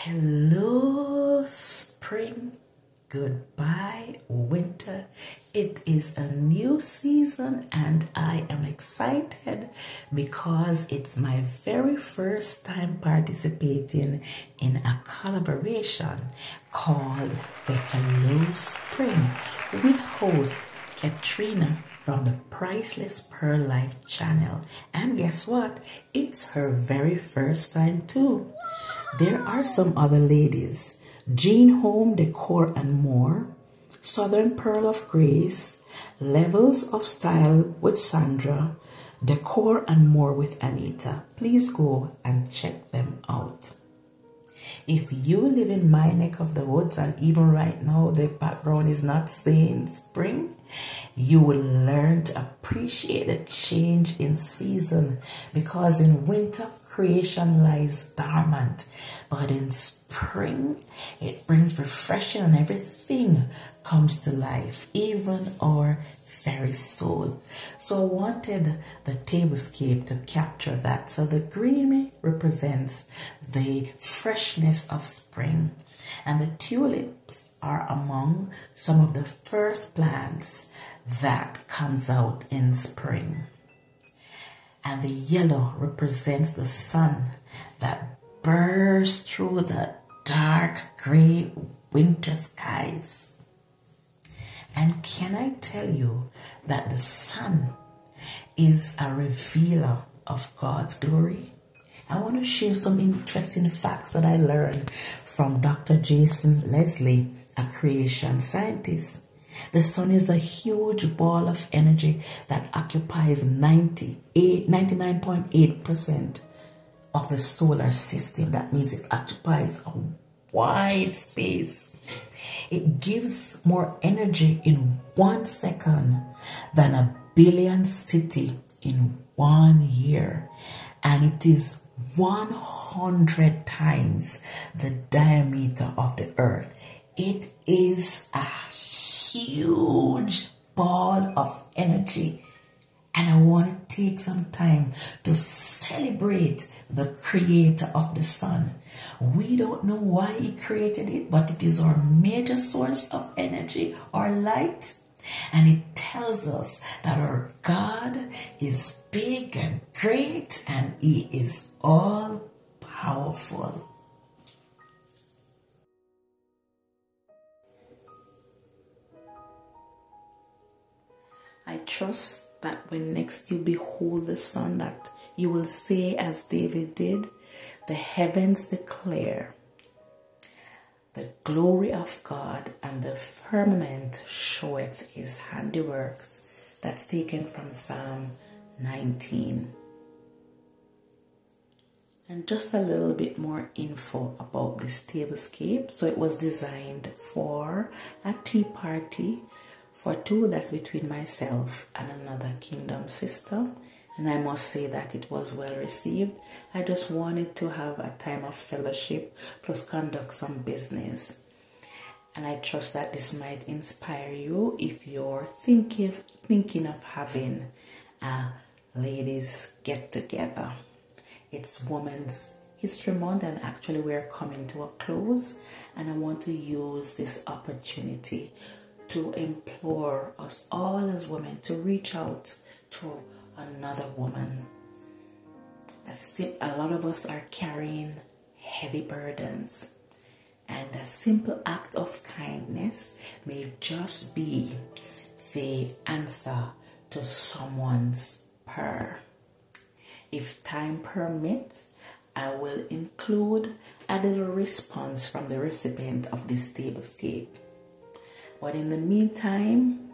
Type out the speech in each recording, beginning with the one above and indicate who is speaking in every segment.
Speaker 1: Hello, spring. Goodbye, winter. It is a new season and I am excited because it's my very first time participating in a collaboration called the Hello Spring with host Katrina from the Priceless Pearl Life channel. And guess what? It's her very first time too. There are some other ladies: Jean Home Decor and More, Southern Pearl of Grace, Levels of Style with Sandra, Decor and More with Anita. Please go and check them out. If you live in my neck of the woods and even right now the background is not saying spring, you will learn to appreciate the change in season, because in winter creation lies dormant, but in spring it brings refreshing and everything comes to life, even our very soul. So I wanted the tablescape to capture that. So the green represents the freshness of spring, and the tulips are among some of the first plants that comes out in spring. And the yellow represents the sun that bursts through the dark gray winter skies. And can I tell you that the sun is a revealer of God's glory? I want to share some interesting facts that I learned from Dr. Jason Leslie, a creation scientist. The sun is a huge ball of energy that occupies 99.8% of the solar system. That means it occupies a wide space. It gives more energy in 1 second than 1 billion cities in 1 year. And it is 100 times the diameter of the earth. It is a huge ball of energy, and I want to take some time to celebrate the creator of the sun. We don't know why he created it, but it is our major source of energy, our light, and it tells us that our God is big and great and he is all powerful. I trust that when next you behold the sun, that you will say as David did, the heavens declare the glory of God, and the firmament showeth his handiworks. That's taken from Psalm 19. And just a little bit more info about this tablescape. So it was designed for a tea party for two. That's between myself and another kingdom sister, and I must say that it was well received. I just wanted to have a time of fellowship plus conduct some business, and I trust that this might inspire you if you're thinking of having a ladies get together. It's Women's History Month, and actually we're coming to a close, and I want to use this opportunity to implore us all as women to reach out to another woman. A lot of us are carrying heavy burdens, and a simple act of kindness may just be the answer to someone's prayer. If time permits, I will include a little response from the recipient of this tablescape. But in the meantime,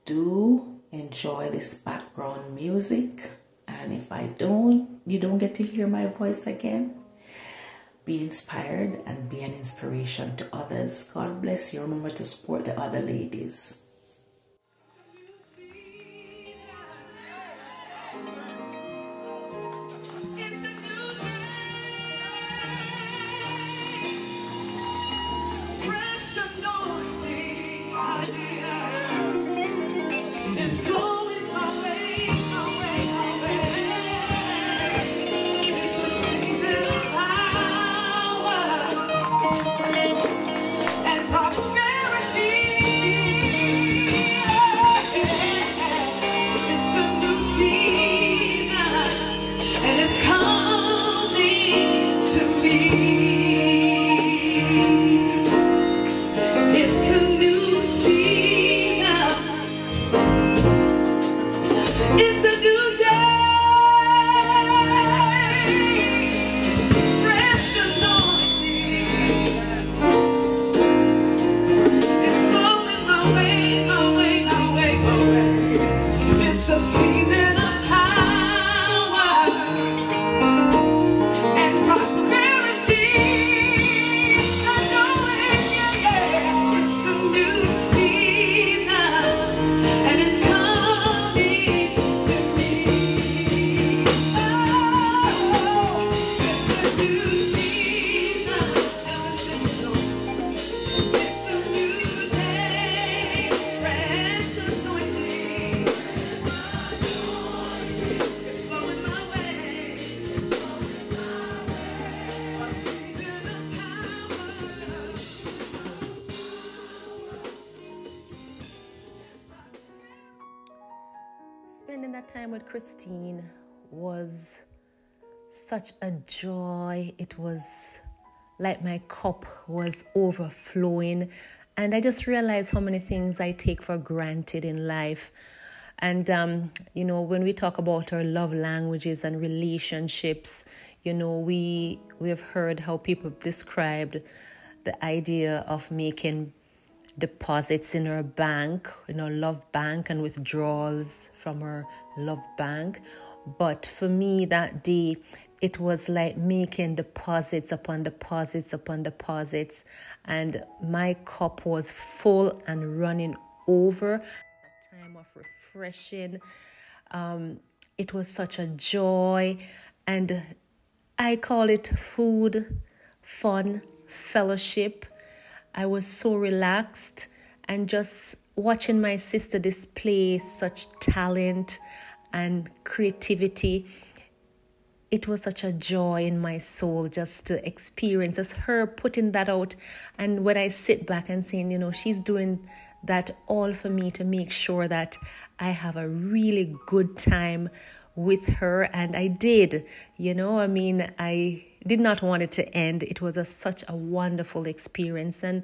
Speaker 1: do enjoy this background music. And if you don't get to hear my voice again, be inspired and be an inspiration to others. God bless you. Remember to support the other ladies. Spending that time with Christine was such a joy. It was like my cup was overflowing, and I just realized how many things I take for granted in life. And when we talk about our love languages and relationships, we have heard how people described the idea of making deposits in our bank, in our love bank, and withdrawals from our love bank. But for me that day, it was like making deposits upon deposits upon deposits, and my cup was full and running over. A time of refreshing. It was such a joy, and I call it food, fun, fellowship. I was so relaxed, and just watching my sister display such talent and creativity. It was such a joy in my soul just to experience just her putting that out. And when I sit back and saying, she's doing that all for me to make sure that I have a really good time with her. And I did, I did not want it to end. It was such a wonderful experience. And,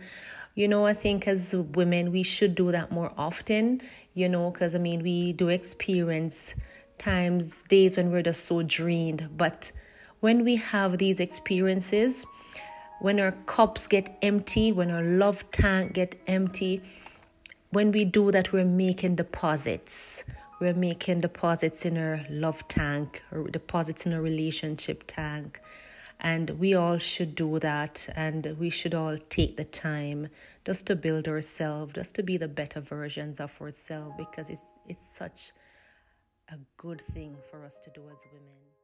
Speaker 1: I think as women, we should do that more often, because, we do experience days when we're just so drained. But when we have these experiences, when our cups get empty, when our love tank get empty, when we do that, we're making deposits. We're making deposits in our love tank, or deposits in our relationship tank. And we all should do that, and we should all take the time just to build ourselves, just to be the better versions of ourselves, because it's such a good thing for us to do as women.